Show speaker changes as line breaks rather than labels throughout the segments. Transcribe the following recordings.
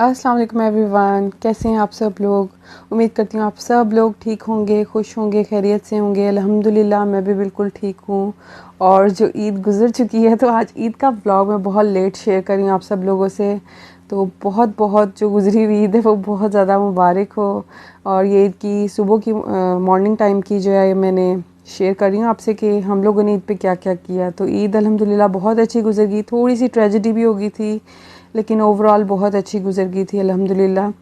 अस्सलाम वालेकुम एवरीवन, कैसे हैं आप सब लोग। उम्मीद करती हूँ आप सब लोग ठीक होंगे, खुश होंगे, खैरियत से होंगे। अल्हम्दुलिल्लाह मैं भी बिल्कुल ठीक हूँ। और जो ईद गुज़र चुकी है तो आज ईद का व्लॉग मैं बहुत लेट शेयर करी हूँ आप सब लोगों से। तो बहुत बहुत जो गुज़री हुई ईद है वो बहुत ज़्यादा मुबारक हो। और ये ईद की सुबह की मॉर्निंग टाइम की जो है मैंने शेयर कर रही हूँ आपसे कि हम लोगों ने ईद पे क्या क्या किया। तो ईद अल्हम्दुलिल्लाह बहुत अच्छी गुज़र गई। थोड़ी सी ट्रेजेडी भी हो गई थी लेकिन ओवरऑल बहुत अच्छी गुज़र गई थी अल्हम्दुलिल्लाह।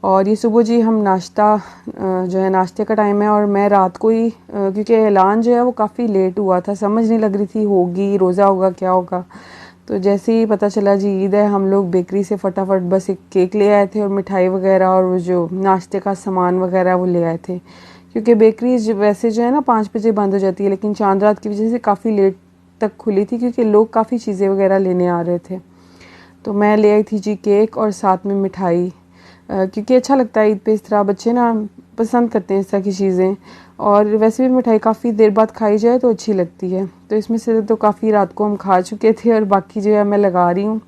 और ये सुबह जी हम नाश्ता जो है नाश्ते का टाइम है और मैं रात को ही क्योंकि ऐलान जो है वो काफ़ी लेट हुआ था, समझ नहीं लग रही थी होगी रोज़ा होगा क्या होगा। तो जैसे ही पता चला जी ईद है, हम लोग बेकरी से फटाफट बस एक केक ले आए थे और मिठाई वगैरह और वो जो नाश्ते का सामान वगैरह वो ले आए थे। क्योंकि बेकरी वैसे जो है ना 5 बजे बंद हो जाती है, लेकिन चांद रात की वजह से काफ़ी लेट तक खुली थी क्योंकि लोग काफ़ी चीज़ें वगैरह लेने आ रहे थे। तो मैं ले आई थी जी केक और साथ में मिठाई, क्योंकि अच्छा लगता है ईद पे इस तरह बच्चे ना पसंद करते हैं इस तरह की चीज़ें। और वैसे भी मिठाई काफ़ी देर बाद खाई जाए तो अच्छी लगती है। तो इसमें से तो काफ़ी रात को हम खा चुके थे और बाकी जो है मैं लगा रही हूँ।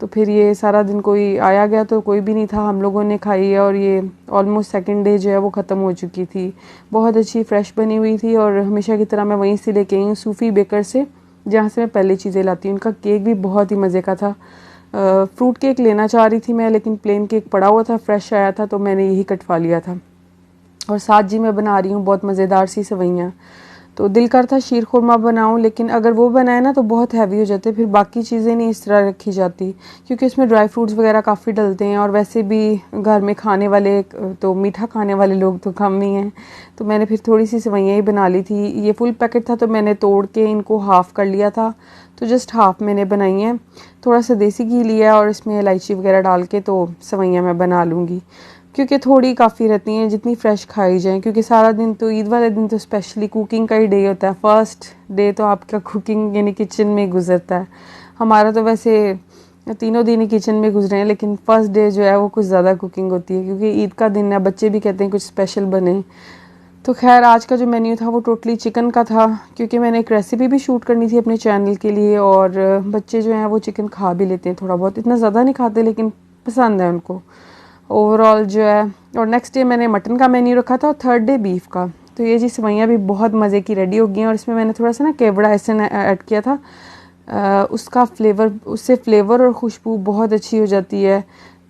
तो फिर ये सारा दिन कोई आया गया तो कोई भी नहीं था, हम लोगों ने खाई है और ये ऑलमोस्ट सेकंड डे जो है वो ख़त्म हो चुकी थी। बहुत अच्छी फ्रेश बनी हुई थी और हमेशा की तरह मैं वहीं से लेके आई हूँ सूफ़ी बेकर से, जहाँ से मैं पहले चीज़ें लाती हूँ। उनका केक भी बहुत ही मज़े का था। फ्रूट केक लेना चाह रही थी मैं, लेकिन प्लेन केक पड़ा हुआ था, फ्रेश आया था तो मैंने यही कटवा लिया था। और साथ जी मैं बना रही हूँ बहुत मज़ेदार सी सेवइयाँ। तो दिल करता शीर खुरमा बनाऊँ, लेकिन अगर वो बनाए ना तो बहुत हैवी हो जाते, फिर बाकी चीज़ें नहीं इस तरह रखी जाती क्योंकि इसमें ड्राई फ्रूट्स वगैरह काफ़ी डलते हैं। और वैसे भी घर में खाने वाले तो मीठा खाने वाले लोग तो कम ही हैं। तो मैंने फिर थोड़ी सी सेवइयाँ ही बना ली थी। ये फुल पैकेट था तो मैंने तोड़ के इनको हाफ़ कर लिया था, तो जस्ट हाफ़ मैंने बनाई हैं। थोड़ा सा देसी घी लिया और इसमें इलायची वगैरह डाल के तो सेवइयाँ मैं बना लूँगी, क्योंकि थोड़ी काफ़ी रहती हैं जितनी फ़्रेश खाई जाएँ। क्योंकि सारा दिन तो ईद वाले दिन तो स्पेशली कुकिंग का ही डे होता है। फ़र्स्ट डे तो आपका कुकिंग यानी किचन में गुजरता है। हमारा तो वैसे तीनों दिन ही किचन में गुजरे हैं, लेकिन फ़र्स्ट डे जो है वो कुछ ज़्यादा कुकिंग होती है क्योंकि ईद का दिन है, बच्चे भी कहते हैं कुछ स्पेशल बने। तो खैर आज का जो मेन्यू था वो टोटली चिकन का था, क्योंकि मैंने एक रेसिपी भी शूट करनी थी अपने चैनल के लिए। और बच्चे जो हैं वो चिकन खा भी लेते हैं थोड़ा बहुत, इतना ज़्यादा नहीं खाते लेकिन पसंद है उनको ओवरऑल जो है। और नेक्स्ट डे मैंने मटन का मेन्यू रखा था और थर्ड डे बीफ का। तो ये जी सेवइयाँ भी बहुत मज़े की रेडी हो गई हैं और इसमें मैंने थोड़ा सा ना केवड़ा एसन ऐड किया था। उसका फ्लेवर, उससे फ्लेवर और खुशबू बहुत अच्छी हो जाती है।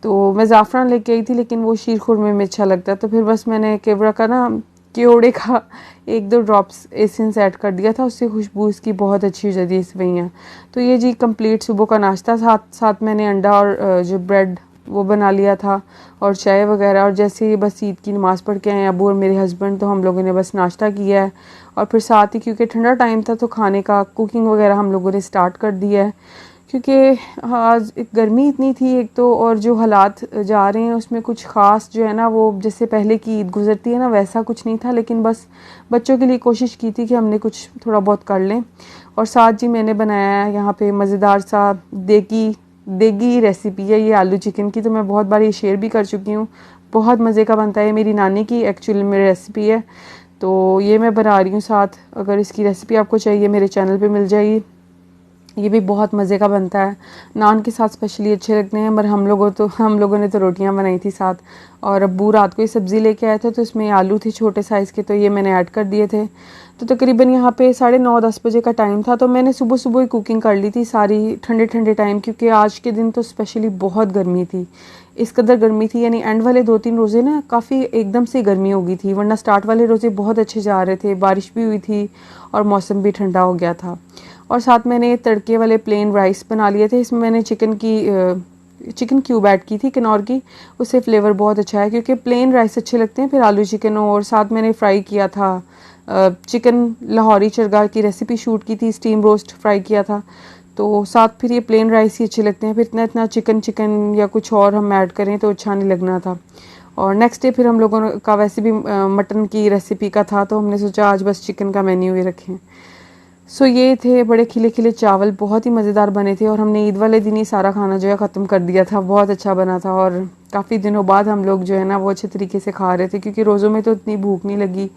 तो मैं ज़ाफ़रान लेके आई थी लेकिन वो शीर खुरमे में अच्छा लगता है, तो फिर बस मैंने केवड़ा का ना केवड़े का 1-2 ड्रॉप्स एसेंस ऐड कर दिया था, उससे खुशबू इसकी बहुत अच्छी हो जाती है सेवइयाँ। तो ये जी कंप्लीट सुबह का नाश्ता, साथ साथ मैंने अंडा और जो ब्रेड वो बना लिया था और चाय वगैरह। और जैसे ही बस ईद की नमाज़ पढ़ के आए अबू और मेरे हस्बैंड, तो हम लोगों ने बस नाश्ता किया है। और फिर साथ ही क्योंकि ठंडा टाइम था तो खाने का कुकिंग वगैरह हम लोगों ने स्टार्ट कर दिया है, क्योंकि आज गर्मी इतनी थी एक तो, और जो हालात जा रहे हैं उसमें कुछ ख़ास जो है ना वो जैसे पहले की ईद गुज़रती है ना वैसा कुछ नहीं था। लेकिन बस बच्चों के लिए कोशिश की थी कि हमने कुछ थोड़ा बहुत कर लें। और साथ जी मैंने बनाया है यहाँ पे मज़ेदार सा देगी रेसिपी है ये आलू चिकन की। तो मैं बहुत बार ये शेयर भी कर चुकी हूँ, बहुत मज़े का बनता है। मेरी नानी की एक्चुअली में रेसिपी है, तो ये मैं बना रही हूँ साथ। अगर इसकी रेसिपी आपको चाहिए मेरे चैनल पे मिल जाएगी। ये भी बहुत मज़े का बनता है, नान के साथ स्पेशली अच्छे लगते हैं। पर हम लोगों ने तो रोटियां बनाई थी साथ। और अब्बू रात को ही सब्ज़ी लेके आए थे तो इसमें आलू थे छोटे साइज़ के, तो ये मैंने ऐड कर दिए थे। तो तकरीबन यहाँ पे 9:30-10 बजे का टाइम था, तो मैंने सुबह सुबह ही कुकिंग कर ली थी सारी ठंडे ठंडे टाइम, क्योंकि आज के दिन तो स्पेशली बहुत गर्मी थी। इस कदर गर्मी थी यानी एंड वाले 2-3 रोज़े ना काफ़ी एकदम से गर्मी हो गई थी, वरना स्टार्ट वाले रोज़े बहुत अच्छे जा रहे थे, बारिश भी हुई थी और मौसम भी ठंडा हो गया था। और साथ मैंने तड़के वाले प्लेन राइस बना लिए थे। इसमें मैंने चिकन क्यूब ऐड की थी किनौर की, उससे फ्लेवर बहुत अच्छा है क्योंकि प्लेन राइस अच्छे लगते हैं, फिर आलू चिकन। और साथ मैंने फ्राई किया था चिकन, लाहौरी चरगा की रेसिपी शूट की थी, स्टीम रोस्ट फ्राई किया था। तो साथ फिर ये प्लेन राइस ही अच्छे लगते हैं, फिर इतना इतना चिकन चिकन या कुछ और हम ऐड करें तो अच्छा नहीं लगना था। और नेक्स्ट डे फिर हम लोगों का वैसे भी मटन की रेसिपी का था, तो हमने सोचा आज बस चिकन का मेन्यू ही रखें। सो ये थे बड़े खिले खिले चावल, बहुत ही मज़ेदार बने थे। और हमने ईद वाले दिन ही सारा खाना जो है ख़त्म कर दिया था, बहुत अच्छा बना था। और काफ़ी दिनों बाद हम लोग जो है ना वो अच्छे तरीके से खा रहे थे, क्योंकि रोज़ों में तो इतनी भूख नहीं लगी।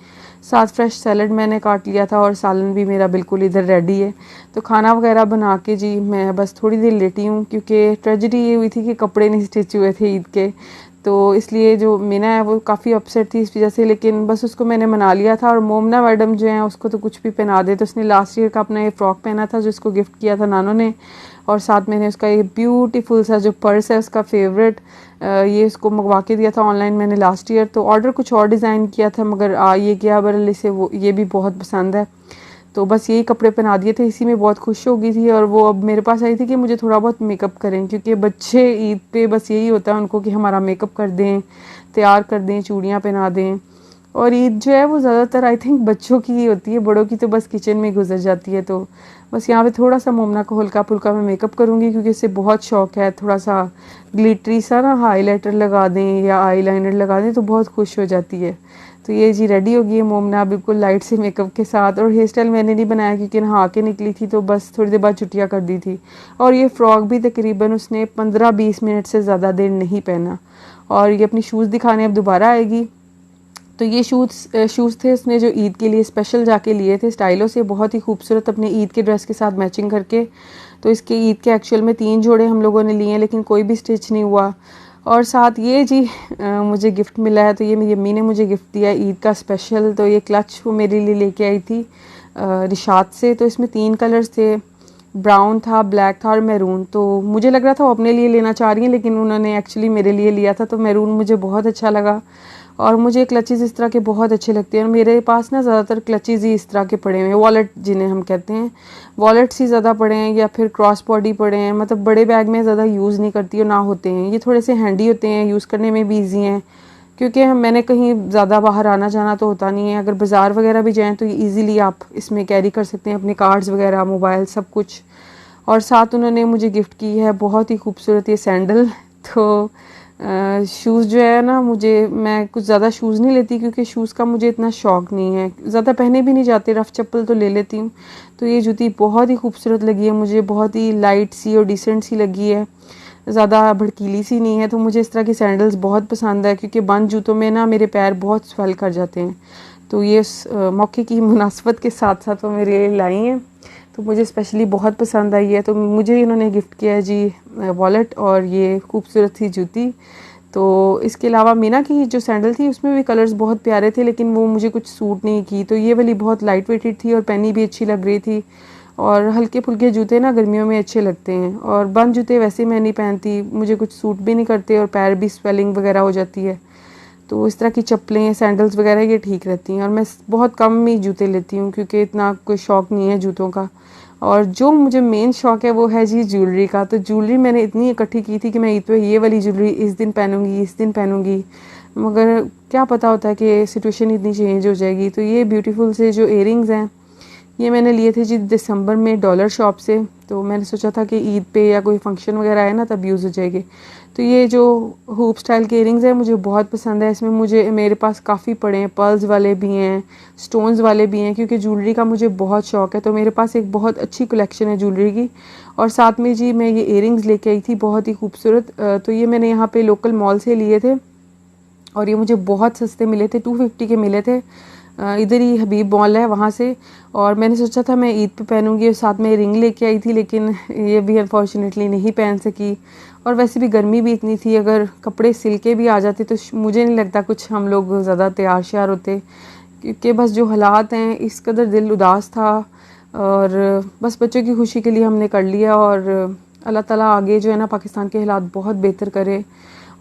साथ फ्रेश सैलड मैंने काट लिया था और सालन भी मेरा बिल्कुल इधर रेडी है। तो खाना वगैरह बना के जी मैं बस थोड़ी देर लेटी हूँ, क्योंकि ट्रेजेडी ये हुई थी कि कपड़े नहीं स्टिच हुए थे ईद के, तो इसलिए जो मीना है वो काफ़ी अपसेट थी इस वजह से, लेकिन बस उसको मैंने मना लिया था। और मोमना मैडम जो है उसको तो कुछ भी पहना दे, तो उसने लास्ट ईयर का अपना ये फ़्रॉक पहना था जो उसको गिफ्ट किया था नानो ने, और साथ मैंने उसका ये ब्यूटीफुल सा जो पर्स है उसका फेवरेट ये उसको मंगवा के दिया था ऑनलाइन मैंने लास्ट ईयर। तो ऑर्डर कुछ और डिज़ाइन किया था मगर ये किया बरल से वो ये भी बहुत पसंद है, तो बस यही कपड़े पहना दिए थे, इसी में बहुत खुश हो गई थी। और वो अब मेरे पास आई थी कि मुझे थोड़ा बहुत मेकअप करें, क्योंकि बच्चे ईद पे बस यही होता है उनको कि हमारा मेकअप कर दें, तैयार कर दें, चूड़ियाँ पहना दें। और ईद जो है वो ज़्यादातर आई थिंक बच्चों की ही होती है, बड़ों की तो बस किचन में गुजर जाती है। तो बस यहाँ पे थोड़ा सा मोमना को हल्का फुल्का मैं मेकअप करूँगी, क्योंकि इससे बहुत शौक है थोड़ा सा ग्लिटरी सा ना हाईलाइटर लगा दें या आईलाइनर लगा दें तो बहुत खुश हो जाती है। तो ये जी रेडी हो गई है मोमना बिल्कुल लाइट से मेकअप के साथ। और हेयर स्टाइल मैंने नहीं बनाया क्योंकि नहा के निकली थी, तो बस थोड़ी देर बाद छुट्टियाँ कर दी थी। और ये फ़्रॉक भी तकरीबन उसने 15-20 मिनट से ज़्यादा देर नहीं पहना। और ये अपनी शूज़ दिखाने अब दोबारा आएगी। तो ये शूज़ थे उसने जो ईद के लिए स्पेशल जाके लिए थे स्टाइलो से, बहुत ही खूबसूरत अपने ईद के ड्रेस के साथ मैचिंग करके। तो इसके ईद के एक्चुअल में 3 जोड़े हम लोगों ने लिए हैं, लेकिन कोई भी स्टिच नहीं हुआ। और साथ ये जी मुझे गिफ्ट मिला है, तो ये मेरी अम्मी ने मुझे गिफ्ट दिया ईद का स्पेशल। तो ये क्लच वो मेरे लिए लेके आई थी रिशात से। तो इसमें 3 कलर्स थे, ब्राउन था, ब्लैक था और मैरून। तो मुझे लग रहा था वो अपने लिए लेना चाह रही हैं, लेकिन उन्होंने एक्चुअली मेरे लिए लिया था। तो मैरून मुझे बहुत अच्छा लगा, और मुझे क्लचेज़ इस तरह के बहुत अच्छे लगते हैं। और मेरे पास ना ज़्यादातर क्लचेज़ ही इस तरह के पड़े हुए हैं, वॉलेट जिन्हें हम कहते हैं, वॉलेट्स ही ज़्यादा पड़े हैं या फिर क्रॉस बॉडी पड़े हैं। मतलब बड़े बैग में ज़्यादा यूज़ नहीं करती और ना होते हैं, ये थोड़े से हैंडी होते हैं, यूज़ करने में भी ईजी हैं, क्योंकि मैंने कहीं ज़्यादा बाहर आना जाना तो होता नहीं है। अगर बाज़ार वगैरह भी जाएँ तो ईज़िली आप इसमें कैरी कर सकते हैं अपने कार्ड्स वगैरह, मोबाइल, सब कुछ। और साथ उन्होंने मुझे गिफ्ट की है बहुत ही खूबसूरत ये सैंडल। तो शूज़ जो है ना, मैं कुछ ज़्यादा शूज़ नहीं लेती क्योंकि शूज़ का मुझे इतना शौक़ नहीं है, ज़्यादा पहने भी नहीं जाते, रफ़ चप्पल तो ले लेती हूँ। तो ये जूती बहुत ही खूबसूरत लगी है मुझे, बहुत ही लाइट सी और डिसेंट सी लगी है, ज़्यादा भड़कीली सी नहीं है। तो मुझे इस तरह की सैंडल्स बहुत पसंद है, क्योंकि बंद जूतों में ना मेरे पैर बहुत स्वेल कर जाते हैं। तो ये मौके की मुनासबत के साथ साथ वो मेरे लिए लाई हैं, तो मुझे स्पेशली बहुत पसंद आई है। तो मुझे इन्होंने गिफ्ट किया है जी वॉलेट और ये खूबसूरत सी जूती। तो इसके अलावा मीना की जो सैंडल थी उसमें भी कलर्स बहुत प्यारे थे, लेकिन वो मुझे कुछ सूट नहीं की। तो ये वाली बहुत लाइट वेटेड थी और पहनी भी अच्छी लग रही थी। और हल्के फुल्के जूते ना गर्मियों में अच्छे लगते हैं, और बंद जूते वैसे मैं नहीं पहनती, मुझे कुछ सूट भी नहीं करते और पैर भी स्वेलिंग वगैरह हो जाती है। तो इस तरह की चप्पलें, सैंडल्स वगैरह ये ठीक रहती हैं। और मैं बहुत कम ही जूते लेती हूँ क्योंकि इतना कोई शौक़ नहीं है जूतों का। और जो मुझे मेन शौक़ है वो है जी ज्वेलरी का। तो ज्वेलरी मैंने इतनी इकट्ठी की थी कि मैं ईद पे ये वाली ज्वेलरी इस दिन पहनूंगी, इस दिन पहनूंगी, मगर क्या पता होता है कि सिचुएशन इतनी चेंज हो जाएगी। तो ये ब्यूटीफुल से जो इयरिंग्स हैं ये मैंने लिए थे जी दिसंबर में डॉलर शॉप से। तो मैंने सोचा था कि ईद पे या कोई फंक्शन वगैरह आए ना तब यूज़ हो जाएगी। तो ये जो हुप स्टाइल के इयरिंग्स हैं मुझे बहुत पसंद है। इसमें मेरे पास काफ़ी पड़े हैं, पर्ल्स वाले भी हैं, स्टोन्स वाले भी हैं, क्योंकि ज्वेलरी का मुझे बहुत शौक़ है। तो मेरे पास एक बहुत अच्छी कलेक्शन है ज्वेलरी की। और साथ में जी मैं ये इयरिंग्स लेके आई थी बहुत ही खूबसूरत। तो ये मैंने यहाँ पे लोकल मॉल से लिए थे और ये मुझे बहुत सस्ते मिले थे, 250 के मिले थे। इधर ही हबीब मॉल है वहाँ से। और मैंने सोचा था मैं ईद पे पहनूंगी और साथ में रिंग लेके आई थी, लेकिन ये भी अनफॉर्चुनेटली नहीं पहन सकी। और वैसे भी गर्मी भी इतनी थी, अगर कपड़े सिल के भी आ जाते तो मुझे नहीं लगता कुछ हम लोग ज़्यादा तैयार श्यार होते, क्योंकि बस जो हालात हैं इस कदर दिल उदास था। और बस बच्चों की खुशी के लिए हमने कर लिया, और अल्लाह ताला आगे जो है ना पाकिस्तान के हालात बहुत बेहतर करे।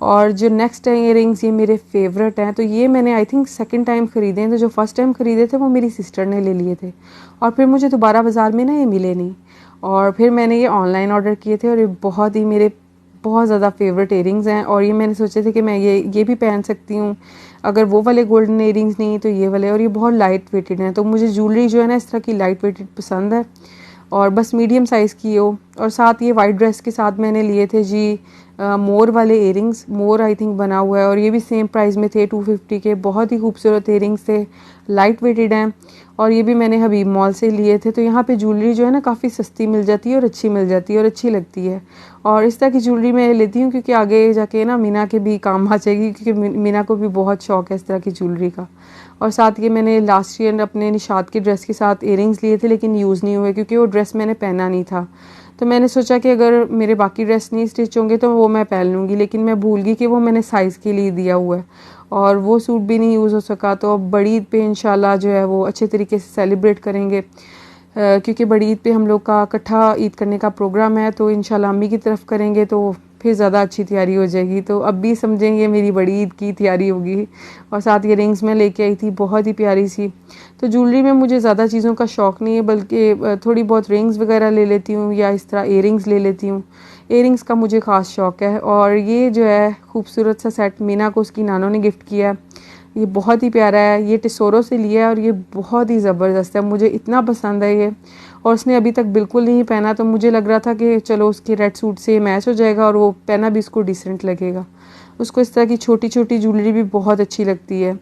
और जो नेक्स्ट इयरिंग्स ये मेरे फेवरेट हैं। तो ये मैंने आई थिंक सेकंड टाइम ख़रीदे हैं। तो जो फर्स्ट टाइम ख़रीदे थे वो मेरी सिस्टर ने ले लिए थे, और फिर मुझे दोबारा बाज़ार में ना ये मिले नहीं, और फिर मैंने ये ऑनलाइन ऑर्डर किए थे। और ये बहुत ही मेरे बहुत ज़्यादा फेवरेट इयरिंग्स हैं। और ये मैंने सोचे थे कि मैं ये भी पहन सकती हूँ, अगर वो वाले गोल्डन इयरिंग्स नहीं तो ये वाले। और ये बहुत लाइट वेटेड हैं, तो मुझे ज्वेलरी जो है ना इस तरह की लाइट वेटेड पसंद है, और बस मीडियम साइज़ की हो। और साथ ये वाइट ड्रेस के साथ मैंने लिए थे जी मोर वाले इयरिंग्स, मोर आई थिंक बना हुआ है, और ये भी सेम प्राइस में थे 250 के। बहुत ही खूबसूरत इयरिंग्स थे, लाइट वेटेड हैं, और ये भी मैंने हबीब मॉल से लिए थे। तो यहाँ पे ज्वेलरी जो है ना काफ़ी सस्ती मिल जाती है और अच्छी मिल जाती है और अच्छी लगती है। और इस तरह की ज्वेलरी मैं लेती हूँ क्योंकि आगे जाके ना मीना के भी काम आ जाएगी, क्योंकि मीना को भी बहुत शौक़ है इस तरह की ज्वेलरी का। और साथ ये मैंने लास्ट ईयर अपने निशात की ड्रेस के साथ इयरिंग्स लिए थे, लेकिन यूज़ नहीं हुए क्योंकि वो ड्रेस मैंने पहना नहीं था। तो मैंने सोचा कि अगर मेरे बाकी ड्रेस नहीं स्टिच होंगे तो वो मैं पहन लूँगी, लेकिन मैं भूल गई कि वो मैंने साइज़ के लिए दिया हुआ है और वो सूट भी नहीं यूज़ हो सका। तो अब बड़ी ईद पे इंशाल्लाह जो है वो अच्छे तरीके से सेलिब्रेट करेंगे, क्योंकि बड़ी ईद पे हम लोग का इकट्ठा ईद करने का प्रोग्राम है। तो इंशाल्लाह अम्मी की तरफ करेंगे तो फिर ज़्यादा अच्छी तैयारी हो जाएगी। तो अब भी समझेंगे मेरी बड़ी ईद की तैयारी होगी। और साथ ये रिंग्स मैं लेके आई थी, बहुत ही प्यारी सी। तो ज्वेलरी में मुझे ज़्यादा चीज़ों का शौक़ नहीं है, बल्कि थोड़ी बहुत रिंग्स वगैरह ले लेती हूँ या इस तरह इयरिंग्स ले लेती हूँ। इयरिंग्स का मुझे ख़ास शौक़ है। और ये जो है खूबसूरत सा सेट मीना को उसकी नानों ने गिफ्ट किया है। ये बहुत ही प्यारा है, ये टिसोरो से लिया है और ये बहुत ही ज़बरदस्त है, मुझे इतना पसंद है ये। और उसने अभी तक बिल्कुल नहीं पहना, तो मुझे लग रहा था कि चलो उसके रेड सूट से मैच हो जाएगा और वो पहना भी उसको डिसेंट लगेगा। उसको इस तरह की छोटी छोटी ज्वेलरी भी बहुत अच्छी लगती है।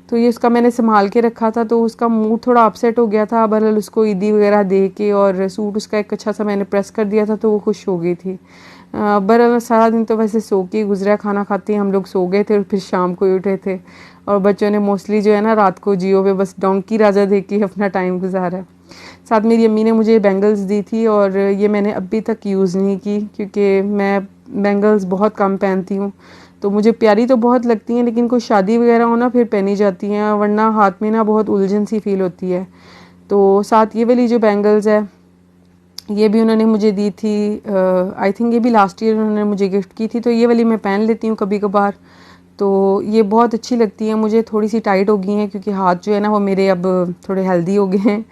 तो ये उसका मैंने संभाल के रखा था, तो उसका मूड थोड़ा अपसेट हो गया था। बहरहाल उसको ईदी वगैरह दे के और सूट उसका एक अच्छा सा मैंने प्रेस कर दिया था, तो वो खुश हो गई थी। बहरहाल सारा दिन तो वैसे सो के गुजरा, खाना खाते ही हम लोग सो गए थे और फिर शाम को ही उठे थे। और बच्चों ने मोस्टली जो है ना रात को जियो पे बस डोंकी राजा देख के अपना टाइम गुजारा है। साथ मेरी अम्मी ने मुझे बैंगल्स दी थी और ये मैंने अभी तक यूज़ नहीं की, क्योंकि मैं बैंगल्स बहुत कम पहनती हूँ। तो मुझे प्यारी तो बहुत लगती हैं, लेकिन कोई शादी वगैरह हो ना फिर पहनी जाती हैं, वरना हाथ में ना बहुत उलझन सी फील होती है। तो साथ ये वाली जो बैंगल्स है ये भी उन्होंने मुझे दी थी। आई थिंक ये भी लास्ट ईयर उन्होंने मुझे गिफ्ट की थी। तो ये वाली मैं पहन लेती हूँ कभी कभार। तो ये बहुत अच्छी लगती है मुझे, थोड़ी सी टाइट हो गई हैं क्योंकि हाथ जो है ना वो मेरे अब थोड़े हेल्दी हो गए हैं।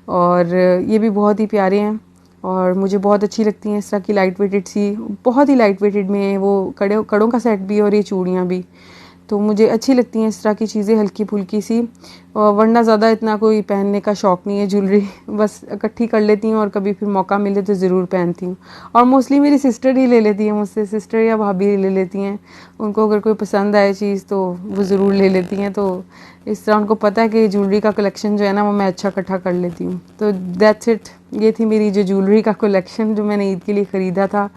और ये भी बहुत ही प्यारे हैं और मुझे बहुत अच्छी लगती हैं। इस तरह की लाइट वेटेड सी, बहुत ही लाइट वेटेड में है वो, कड़ों का सेट भी और ये चूड़ियाँ भी। तो मुझे अच्छी लगती हैं इस तरह की चीज़ें, हल्की फुल्की सी। वरना ज़्यादा इतना कोई पहनने का शौक़ नहीं है ज्वेलरी, बस इकट्ठी कर लेती हूँ और कभी फिर मौका मिले तो ज़रूर पहनती हूँ। और मोस्टली मेरी सिस्टर ही ले लेती हैं मुझसे, सिस्टर या भाभी ही ले लेती हैं। उनको अगर कोई पसंद आए चीज़ तो वो ज़रूर ले लेती हैं। तो इस तरह उनको पता है कि ज्वेलरी का कलेक्शन जो है ना वो मैं अच्छा इकट्ठा कर लेती हूँ। तो दैट्स इट, ये थी मेरी जो ज्वेलरी का कलेक्शन जो मैंने ईद के लिए ख़रीदा था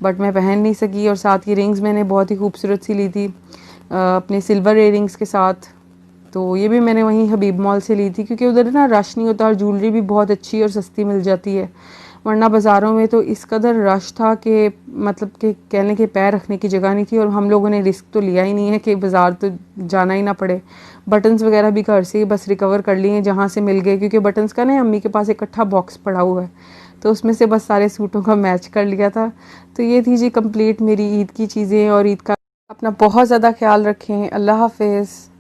बट मैं पहन नहीं सकी। और साथ की रिंग्स मैंने बहुत ही खूबसूरत सी ली थी अपने सिल्वर इयरिंग्स के साथ। तो ये भी मैंने वहीं हबीब मॉल से ली थी, क्योंकि उधर ना रश नहीं होता और ज्वेलरी भी बहुत अच्छी और सस्ती मिल जाती है। वरना बाज़ारों में तो इस कदर रश था कि मतलब कि कहने के पैर रखने की जगह नहीं थी। और हम लोगों ने रिस्क तो लिया ही नहीं है कि बाज़ार तो जाना ही ना पड़े। बटन्स वगैरह भी घर से ही बस रिकवर कर लिए जहाँ से मिल गए, क्योंकि बटन्स का ना अम्मी के पास इकट्ठा बॉक्स पड़ा हुआ है, तो उसमें से बस सारे सूटों का मैच कर लिया था। तो ये थी जी कंप्लीट मेरी ईद की चीज़ें और ईद का। अपना बहुत ज़्यादा ख्याल रखें। अल्लाह हाफ़िज़।